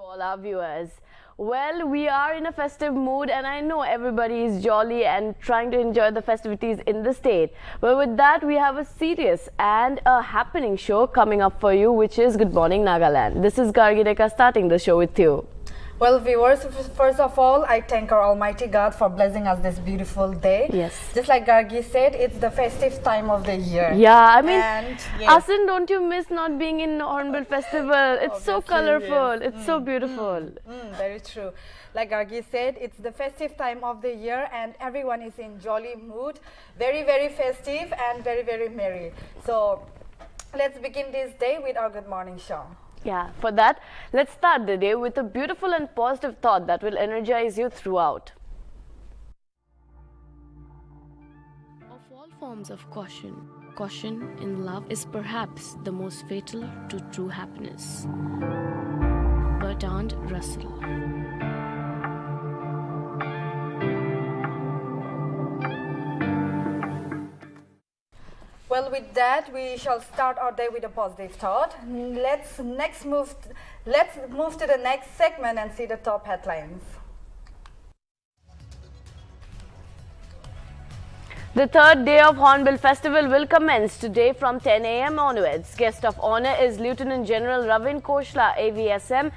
all our viewers. Well, we are in a festive mood and I know everybody is jolly and trying to enjoy the festivities in the state. But with that, we have a serious and a happening show coming up for you, which is Good Morning Nagaland. This is Gargideka starting the show with you. Well, viewers, first of all, I thank our Almighty God for blessing us this beautiful day. Yes. Just like Gargi said, it's the festive time of the year. Yeah, I mean, yes. Asin, don't you miss not being in Hornbill Festival? It's so colorful. Yes. It's so beautiful. Very true. Like Gargi said, it's the festive time of the year and everyone is in jolly mood. Very, very festive and very, very merry. So, let's begin this day with our Good Morning show. Yeah, for that, let's start the day with a beautiful and positive thought that will energize you throughout. Of all forms of caution in love is perhaps the most fatal to true happiness. Bertrand Russell. Well, with that, we shall start our day with a positive thought. Let's move to the next segment and see the top headlines. The third day of Hornbill Festival will commence today from 10 a.m. onwards. Guest of honor is Lieutenant General Ravin Koshla, AVSM,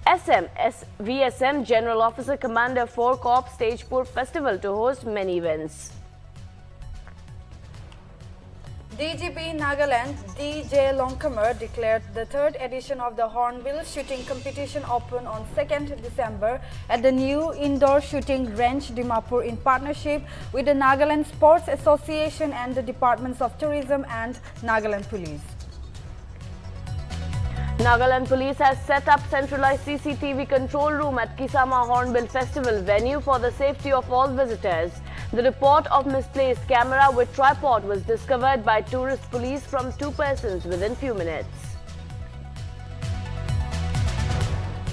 VSM, General Officer Commander 4 Corps Stagepur Festival to host many events. DGP Nagaland DJ Longkamer declared the third edition of the Hornbill Shooting Competition open on 2nd December at the new indoor shooting range Dimapur in partnership with the Nagaland Sports Association and the Departments of Tourism and Nagaland Police. Nagaland Police has set up centralized CCTV control room at Kisama Hornbill Festival venue for the safety of all visitors. The report of misplaced camera with tripod was discovered by tourist police from 2 persons within few minutes.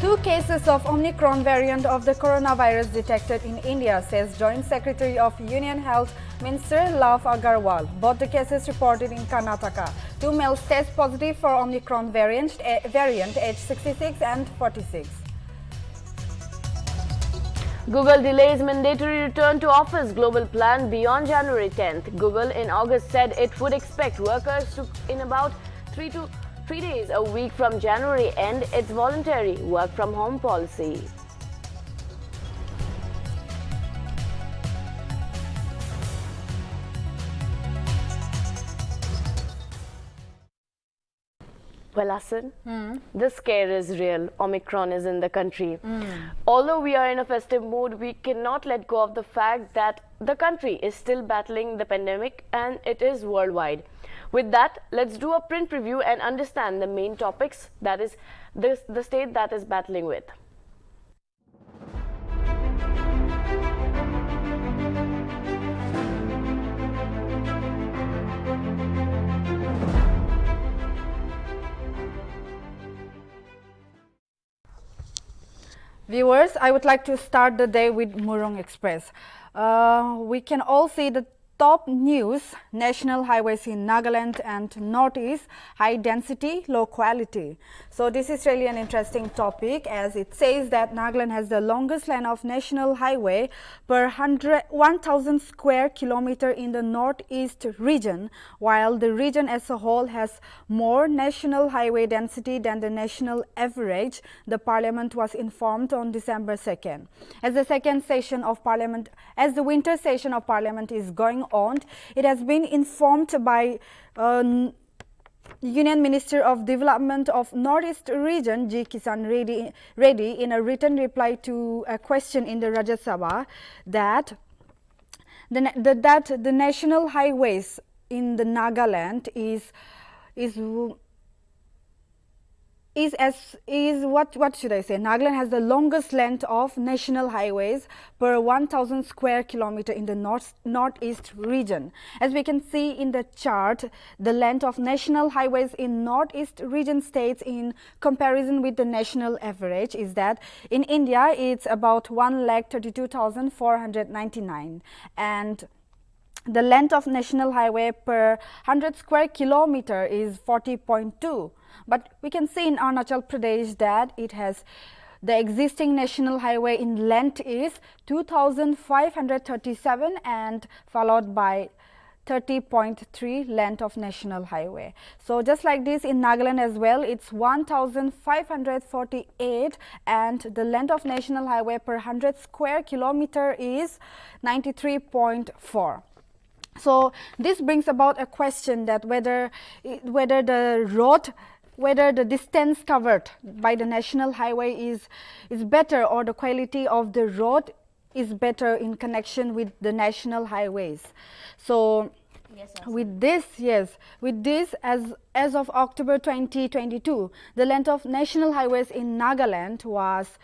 2 cases of Omicron variant of the coronavirus detected in India, says Joint Secretary of Union Health Minister Love Agarwal. Both the cases reported in Karnataka. 2 males test positive for Omicron variant aged 66 and 46. Google delays mandatory return to office global plan beyond January 10th. Google in August said it would expect workers to in about 3 days a week from January end its voluntary work from home policy. Well, Asin, the scare is real. Omicron is in the country. Although we are in a festive mood, we cannot let go of the fact that the country is still battling the pandemic and it is worldwide. With that, let's do a print preview and understand the main topics, that is the state that is battling with. Viewers, I would like to start the day with Murung Express. We can all see the top news: national highways in Nagaland and Northeast, high density, low quality. So this is really an interesting topic, as it says that Nagaland has the longest lane of national highway per 1,000 square kilometer in the Northeast region, while the region as a whole has more national highway density than the national average. The Parliament was informed on December 2nd. As the winter session of Parliament is going on, it has been informed by Union Minister of Development of Northeast Region G. Kisan Reddy in a written reply to a question in the Rajya Sabha that the national highways in the Nagaland what should I say? Nagaland has the longest length of national highways per 1,000 square kilometer in the northeast region. As we can see in the chart, the length of national highways in northeast region states in comparison with the national average is that in India it's about 1,32,499 and the length of national highway per 100 square kilometer is 40.2. But we can see in Arunachal Pradesh that it has The existing national highway in length is 2,537 and followed by 30.3 length of national highway. So just like this in Nagaland as well, it's 1,548 and the length of national highway per 100 square kilometer is 93.4. So this brings about a question that whether the distance covered by the national highway is better, or the quality of the road is better in connection with the national highways. So with this, as of October 2022, the length of national highways in Nagaland was,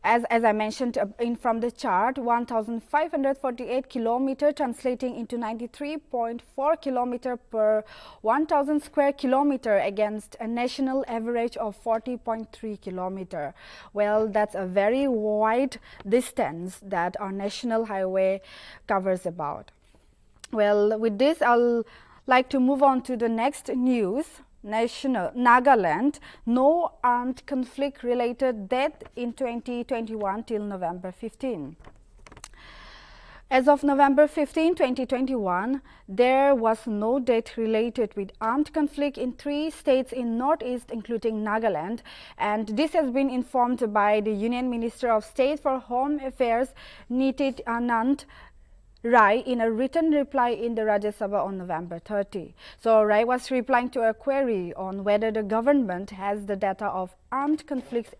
as I mentioned from the chart, 1,548 kilometer, translating into 93.4 kilometer per 1,000 square kilometer against a national average of 40.3 kilometer. Well, that's a very wide distance that our national highway covers about. Well, with this, I'll like to move on to the next news. Nagaland, no armed conflict related death in 2021 till November 15. As of November 15, 2021, there was no death related with armed conflict in 3 states in Northeast, including Nagaland, and this has been informed by the Union Minister of State for Home Affairs, Nitit Anand Rai, in a written reply in the Rajya Sabha on November 30. So Rai was replying to a query on whether the government has the data of armed conflicts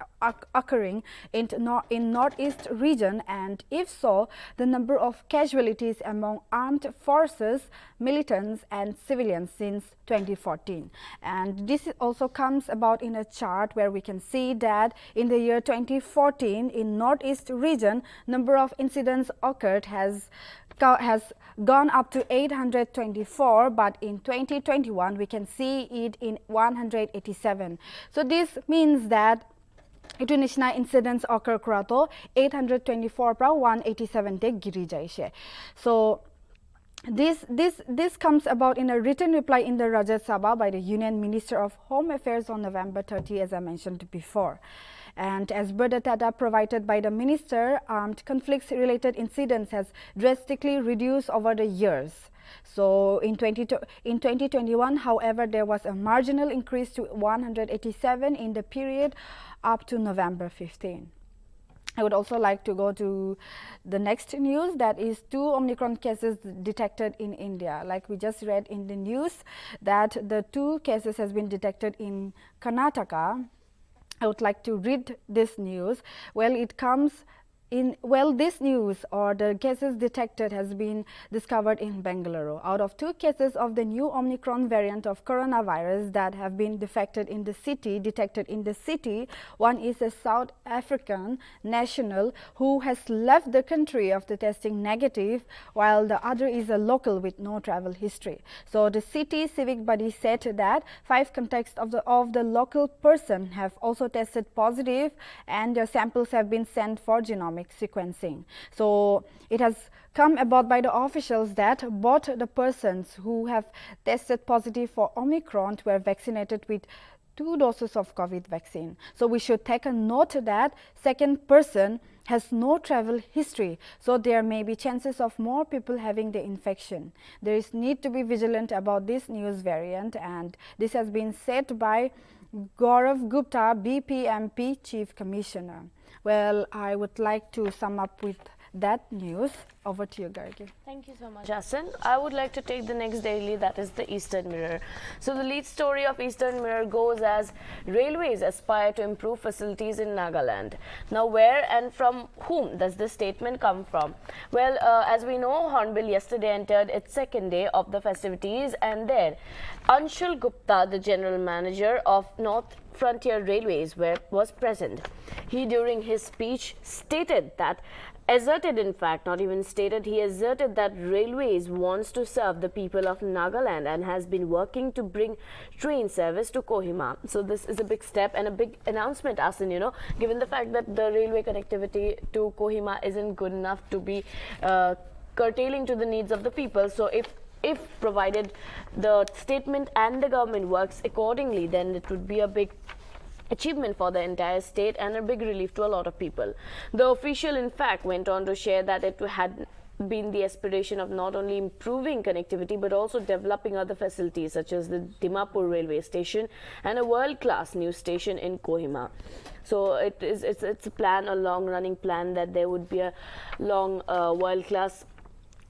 occurring in Northeast region, and if so, the number of casualties among armed forces, militants and civilians since 2014. And this also comes about in a chart where we can see that in the year 2014 in Northeast region, number of incidents occurred has gone up to 824, but in 2021 we can see it in 187. So this means that international incidents occur krato 824 pra 187 te giri jaise. So this comes about in a written reply in the Rajya Sabha by the Union Minister of Home Affairs on November 30, as I mentioned before. And as per the data provided by the minister, armed conflicts related incidents has drastically reduced over the years. So in 2021, however, there was a marginal increase to 187 in the period up to November 15. I would also like to go to the next news, that is 2 Omicron cases detected in India. Like we just read in the news that the 2 cases has been detected in Karnataka. I would like to read this news. Well, it comes in, well, this news or the cases detected has been discovered in Bengaluru. Out of 2 cases of the new Omicron variant of coronavirus that have been detected in the city, one is a South African national who has left the country after testing negative, while the other is a local with no travel history. So the city civic body said that 5 contacts of the local person have also tested positive, and their samples have been sent for genomic sequencing. So it has come about by the officials that both the persons who have tested positive for Omicron were vaccinated with 2 doses of COVID vaccine. So we should take a note that second person has no travel history, so there may be chances of more people having the infection. There is need to be vigilant about this news variant, and this has been said by Gaurav Gupta, BPMP Chief Commissioner. Well, I would like to sum up with that news. Over to you, Gargi. Thank you so much, Justin. I would like to take the next daily, that is the Eastern Mirror. So the lead story of Eastern Mirror goes as railways aspire to improve facilities in Nagaland. Now, where and from whom does this statement come from? Well, as we know, Hornbill yesterday entered its 2nd day of the festivities, and there Anshul Gupta, the general manager of North Frontier Railways, was present. He, during his speech, stated that asserted that Railways wants to serve the people of Nagaland and has been working to bring train service to Kohima. So this is a big step and a big announcement, Asin, you know, given the fact that the railway connectivity to Kohima isn't good enough to be curtailing to the needs of the people. So if provided the statement and the government works accordingly, then it would be a big achievement for the entire state and a big relief to a lot of people. The official, in fact, went on to share that it had been the aspiration of not only improving connectivity but also developing other facilities such as the Dimapur railway station and a world-class news station in Kohima. So it's a plan, a long-running plan, that there would be a long world-class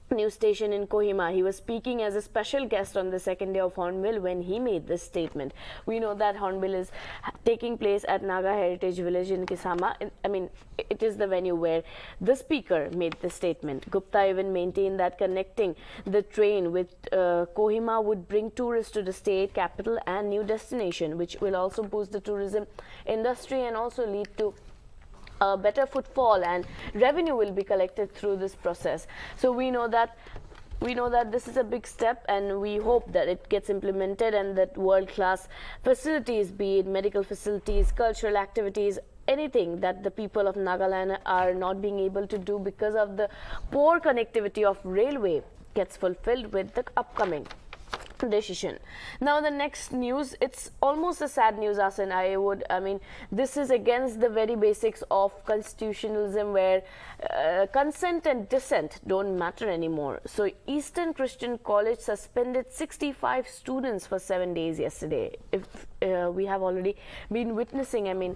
news station in Kohima. He was speaking as a special guest on the second day of Hornbill when he made this statement. We know that Hornbill is taking place at Naga Heritage Village in Kisama. I mean, it is the venue where the speaker made the statement. Gupta even maintained that connecting the train with Kohima would bring tourists to the state capital and new destination, which will also boost the tourism industry and also lead to better footfall, and revenue will be collected through this process. So we know that this is a big step, and we hope that it gets implemented and that world-class facilities, be it medical facilities, cultural activities, anything that the people of Nagaland are not being able to do because of the poor connectivity of railway, gets fulfilled with the upcoming decision. Now the next news, it's almost a sad news, Asan. I mean, this is against the very basics of constitutionalism, where consent and dissent don't matter anymore. So Eastern Christian College suspended 65 students for 7 days yesterday. If we have already been witnessing, I mean,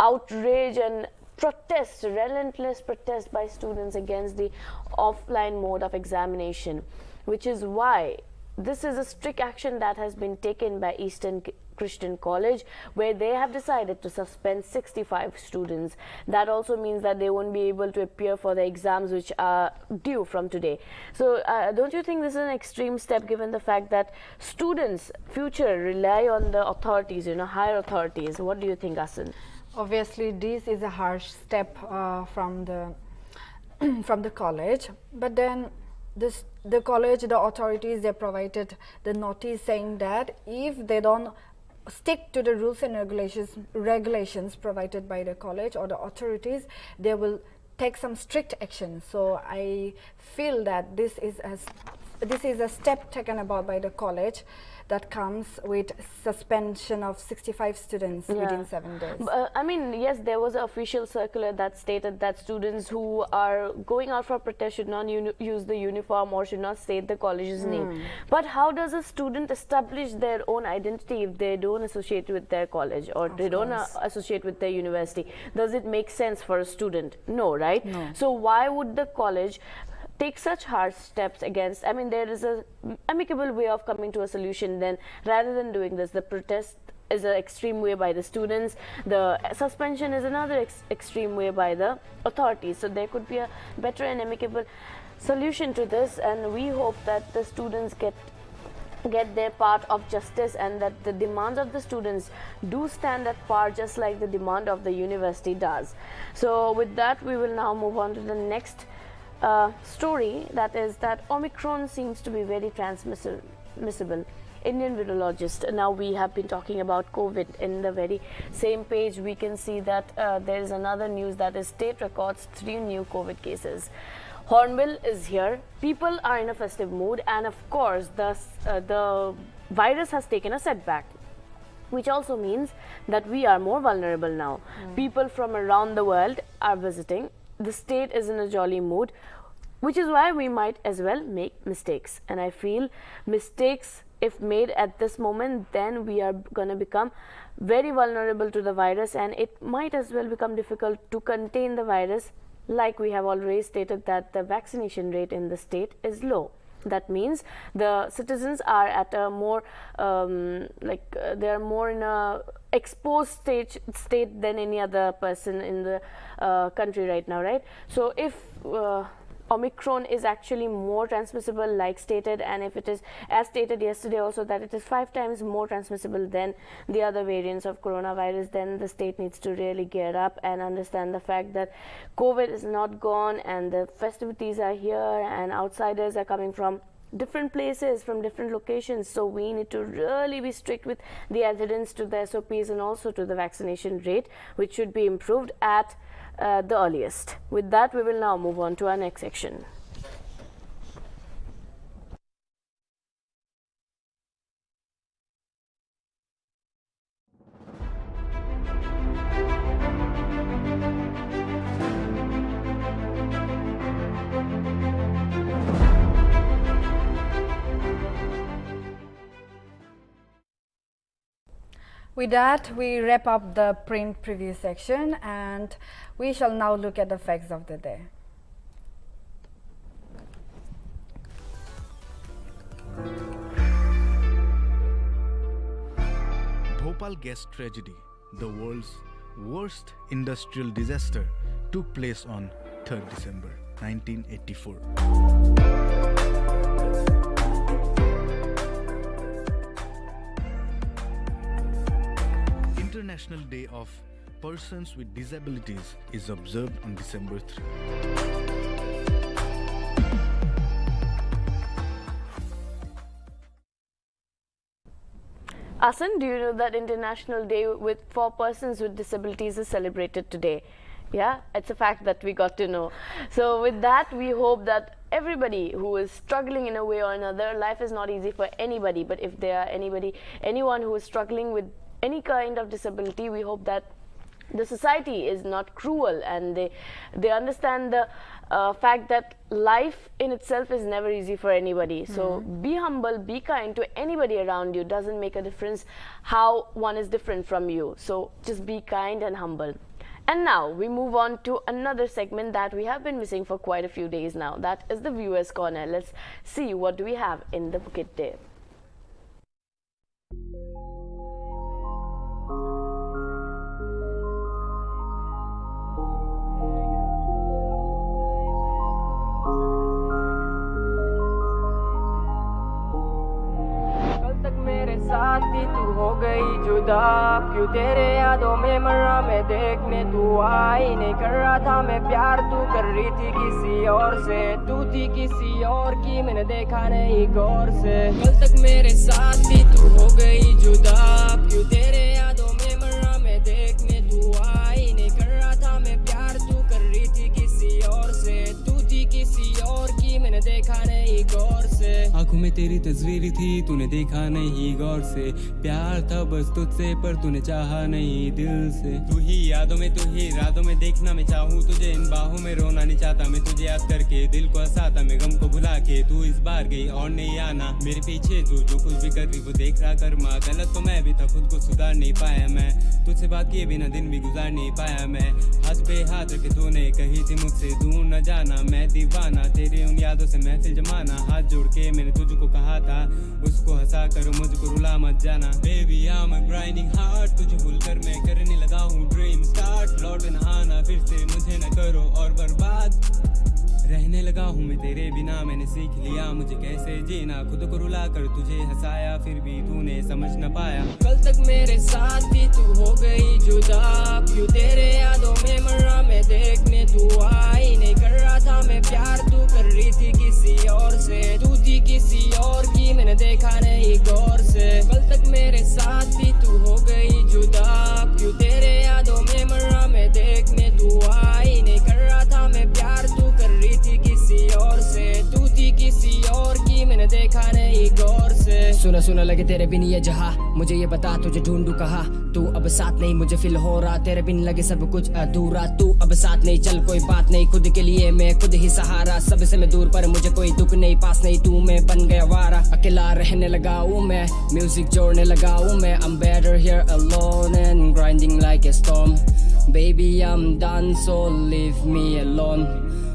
outrage and protest, relentless protest by students against the offline mode of examination, which is why this is a strict action that has been taken by Eastern Christian College, where they have decided to suspend 65 students. That also means that they won't be able to appear for the exams which are due from today. So don't you think this is an extreme step, given the fact that students' future rely on the authorities, higher authorities? What do you think, Asan? Obviously, this is a harsh step from the from the college, but then the college, the authorities, they provided the notice saying that if they don't stick to the rules and regulations provided by the college or the authorities, they will take some strict action. So I feel that this is a step taken about by the college that comes with suspension of 65 students within 7 days. I mean, yes, there was an official circular that stated that students who are going out for protest should not use the uniform or should not state the college's name. But how does a student establish their own identity if they don't associate with their college or they don't associate with their university? Does it make sense for a student? No, right? No. So why would the college take such harsh steps against? I mean, there is a amicable way of coming to a solution. Then rather than doing this, the protest is an extreme way by the students, the suspension is another extreme way by the authorities. So there could be a better and amicable solution to this, and we hope that the students get their part of justice, and that the demands of the students do stand at par, just like the demand of the university does. So with that, we will now move on to the next story, that is that Omicron seems to be very transmissible. Indian virologist. Now we have been talking about COVID. In the very same page, we can see that there is another news, that is state records 3 new COVID cases. Hornbill is here. People are in a festive mood, and of course the virus has taken a setback, which also means that we are more vulnerable now. People from around the world are visiting. The state is in a jolly mood, which is why we might as well make mistakes. And I feel mistakes, if made at this moment, then we are going to become very vulnerable to the virus, and it might as well become difficult to contain the virus, like we have already stated that the vaccination rate in the state is low. That means the citizens are at a more they are more in a exposed state than any other person in the country right now, right? So if Omicron is actually more transmissible, like stated, and if it is, as stated yesterday also, that it is 5 times more transmissible than the other variants of coronavirus, then the state needs to really gear up and understand the fact that COVID is not gone, and the festivities are here, and outsiders are coming from different places, from different locations. So we need to really be strict with the adherence to the SOPs and also to the vaccination rate, which should be improved at the earliest. With that, we will now move on to our next section. With that, we wrap up the print preview section and we shall now look at the facts of the day. Bhopal gas tragedy, the world's worst industrial disaster, took place on 3rd December 1984. International Day of Persons with Disabilities is observed on December 3. Asan, do you know that International Day for Persons with Disabilities is celebrated today? Yeah, it's a fact that we got to know. So with that, we hope that everybody who is struggling in a way or another, life is not easy for anybody, but if there are anyone who is struggling with any kind of disability, we hope that the society is not cruel and they understand the fact that life in itself is never easy for anybody. So be humble, be kind to anybody around you. Doesn't make a difference how one is different from you. So just be kind and humble. And now we move on to another segment that we have been missing for quite a few days now. That is the Viewers Corner. Let's see what do we have in the Bukit Day. साथ थी तू हो गई जुदा क्यों तेरे यादों में मरा मैं देखने तू आई नहीं कर रहा था मैं प्यार तू कर रही थी किसी और से तू थी किसी और की मैंने देखा नहीं गौर से कल तक मेरे साथ थी तू हो गई जुदा क्यों तेरे यादों में मरा मैं देखने तू आई नहीं कर रहा था मैं प्यार तू कर रही थी किसी और से तू थी किसी और की मैंने देखा नहीं गौर से आंखों में तेरी तस्वीर थी तूने देखा नहीं गौर से प्यार था बस तुझसे पर तूने चाहा नहीं दिल से तू ही यादों में तू ही रातों में देखना मैं चाहूँ तुझे इन बाहों में रोना नहीं चाहता मैं तुझे याद करके दिल को हंसाता मैं गम को भुला के तू इस बार गई और नहीं आना मेरे पीछे तू जो कुछ भी कर रही वो देख रहा कर माँ गलत तो मैं भी था खुद को सुधार नहीं पाया मैं तुझसे बात किए बिना दिन भी गुजार नहीं पाया मैं हाथ पे हाथ रखे तूने कही थी मुझसे दूर न जाना मैं दीवाना तेरी उन यादों से महफिल जमाना हाथ जोड़ के मैंने तुझको कहा था उसको हंसा कर मुझको रुला मत जाना बेबी I'm grinding hard तुझे भूल कर मैं करने लगा हूँ ड्रीम स्टार्ट लौट न आना फिर से मुझे न करो और बर्बाद रहने लगा हूँ मैं तेरे बिना मैंने सीख लिया मुझे कैसे जीना खुद को रुला कर तुझे हंसाया फिर भी तूने समझ न पाया कल तक मेरे साथ थी तू हो गई जुदा क्यों तेरे यादों में मरा मैं देखने तू आई नहीं कर रहा था मैं प्यार तू कर रही थी किसी और से तू थी किसी और की मैंने देखा नहीं गौर से कल तक मेरे साथ थी तू हो गई जुदा क्यों तेरे यादों में मरा मैं देखने तू आई नहीं कर रहा था मैं प्यार तू कर रही थी किसी और से तू थी किसी और की मैंने देखा नहीं गौर से सुना सुना लगे तेरे बिन ये जहाँ मुझे ये बता तुझे ढूंढू कहाँ तू अब साथ नहीं मुझे फील हो रहा तेरे बिन लगे सब कुछ अधूरा तू अब साथ नहीं चल कोई बात नहीं खुद के लिए मैं खुद ही सहारा सबसे मैं दूर पर मुझे कोई दुख नहीं पास नहीं तू मैं बन गया वारा अकेला रहने लगा हूँ मैं म्यूजिक जोड़ने लगा हूँ मैं I'm better here alone and grinding like a storm baby I'm done so leave me alone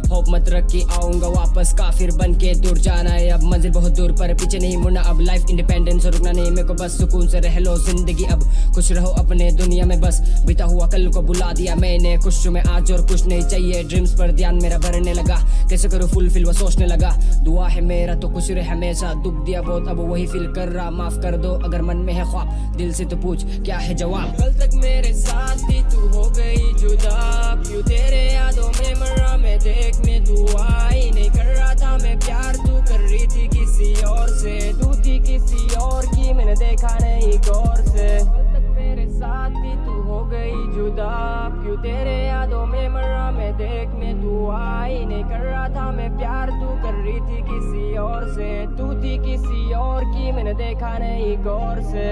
hope मत रख के आऊंगा वापस काफिर बन के दूर जाना है अब मंजिल बहुत दूर पर पीछे नहीं मुड़ना अब लाइफ इंडिपेंडेंस रुकना नहीं मेरे को बस सुकून से रह लो जिंदगी अब खुश रहो अपने दुनिया में बस बीता हुआ कल को बुला दिया मैंने खुश में आज और कुछ नहीं चाहिए ड्रीम्स पर ध्यान मेरा भरने लगा कैसे करूँ फुलफिल वो सोचने लगा दुआ है मेरा तो खुश रहे हमेशा दुख दिया बहुत अब वही फील कर रहा माफ कर दो अगर मन में है ख्वाब दिल से तो पूछ क्या है जवाब कल तक मेरे साथ थी तू हो गई जुदा क्यों तेरे यादों में मरा मैं देखने तू आई नहीं कर रहा था मैं प्यार तू कर रही थी किसी और से तू थी किसी और की मैंने देखा नहीं गौर से कल तक मेरे साथ थी तू हो गई जुदा क्यों तेरे यादों में मरा मैं देखने तू आई नहीं कर रहा था मैं प्यार तू कर रही थी किसी और से तू थी किसी और की मैंने देखा नहीं गौर से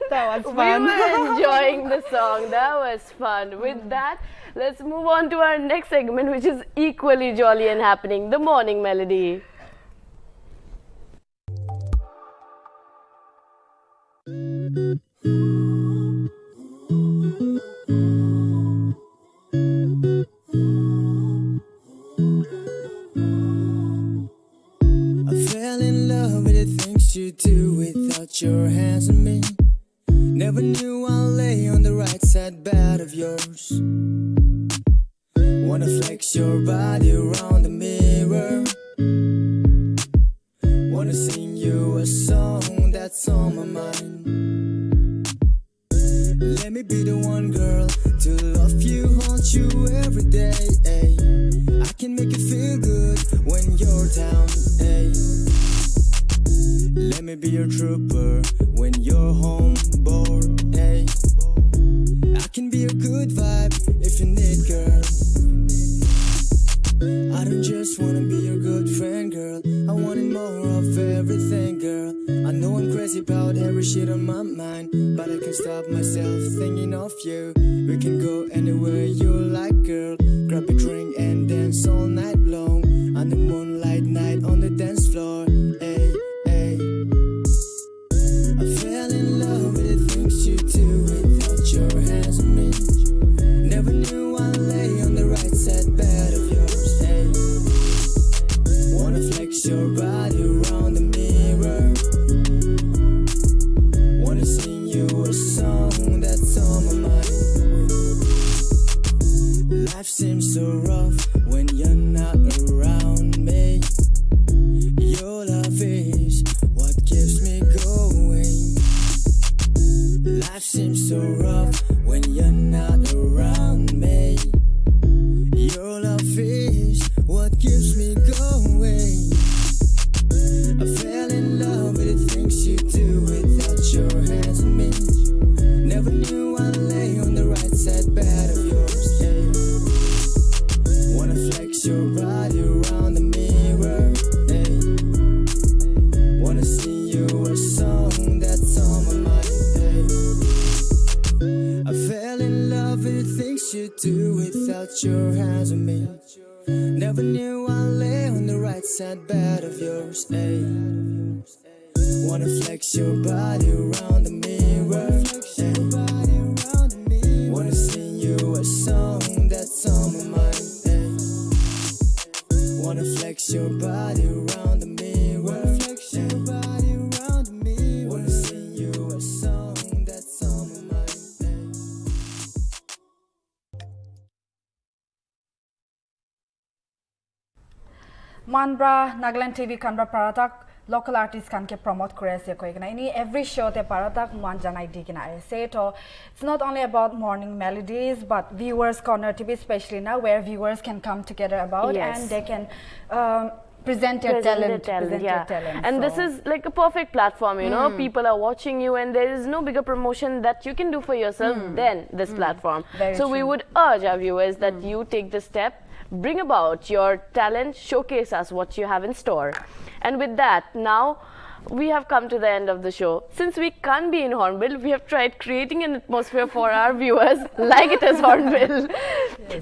That was We fun. were enjoying the song. That was fun. With that, let's move on to our next segment, which is equally jolly and happening, the morning melody. I fell in love with the things you do without your hands on me. Never knew I'll lay on the right side bed of yours. Wanna flex your body around the mirror. Wanna sing you a song that's on my mind. Let me be the one, girl, to love you, haunt you every day. Ay. I can make you feel good when you're down. Ay. Let me be your trooper when you're home bored. Ay. I can be your good vibe if you need, girl. I don't just wanna be your good friend, girl. I wanted more of everything, girl. I know I'm crazy about every shit on my mind, but I can't stop myself thinking of you. We can go anywhere you like, girl. Grab a drink and dance all night long. On the moonlight night on the dance floor. Ay, ay. I fell in love with the things you do without your hands on me. Never knew I'd lay on the right side bed of yours. Ay. Wanna flex your body around the mirror. Wanna sing you a song that's on my mind. Life seems so rough when you're not around me. Your love is what keeps me going. Life seems so rough when you're not around me. Your love is what keeps me going. I fell in love with the things you do without your hands on me. Never knew I'd lay on the right side bed of yours. Yeah. Wanna flex your body around the mirror. Yeah. Wanna sing you a song that's on my mind. Yeah. I fell in love with the things you do without your hands on me. Never knew I'd lay on the right side bed of yours. Ay. Wanna flex your body around the mirror. Ay. Wanna sing you a song that's on my mind. Ay. Wanna flex your body around the mirror. Ay. Wanna sing you a song that's on my mind. Ay. Manbra Nagaland TV kanbra paratak local artists can ke promote kore ase koi kana ini every show te paratak man janai di kina ase to it's not only about morning melodies but viewers corner TV especially now where viewers can come together about and they can present their talent. And this is like a perfect platform, you know. People are watching you and there is no bigger promotion that you can do for yourself than this platform. So we would urge our viewers that you take the step, bring about your talent, showcase us what you have in store. And with that, now we have come to the end of the show. Since we can't be in Hornbill, we have tried creating an atmosphere for our viewers like it is Hornbill.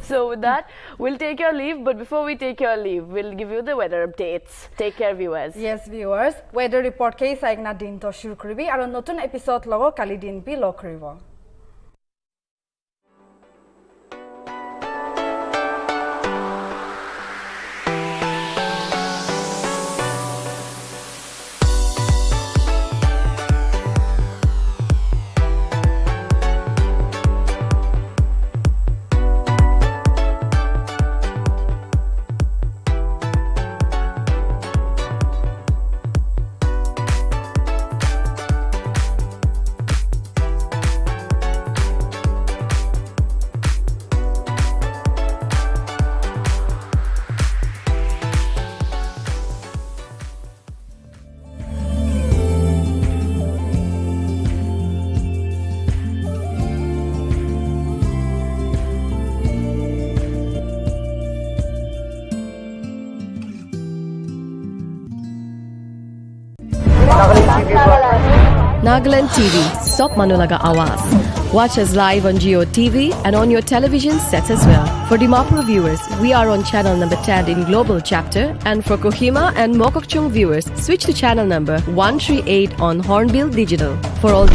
So with that, we'll take your leave. But before we take your leave, we'll give you the weather updates. Take care, viewers. Yes, viewers. Weather report ke saigna din to shuru koribi aro notun episode logo kali din pi log koribo. Nagaland TV. Nagaland TV, Stop Manulaga Awas. Watch us live on Geo TV and on your television sets as well. For Dimapur viewers, we are on channel number 10 in Global Chapter, and for Kohima and Mokokchung viewers, switch to channel number 138 on Hornbill Digital. For all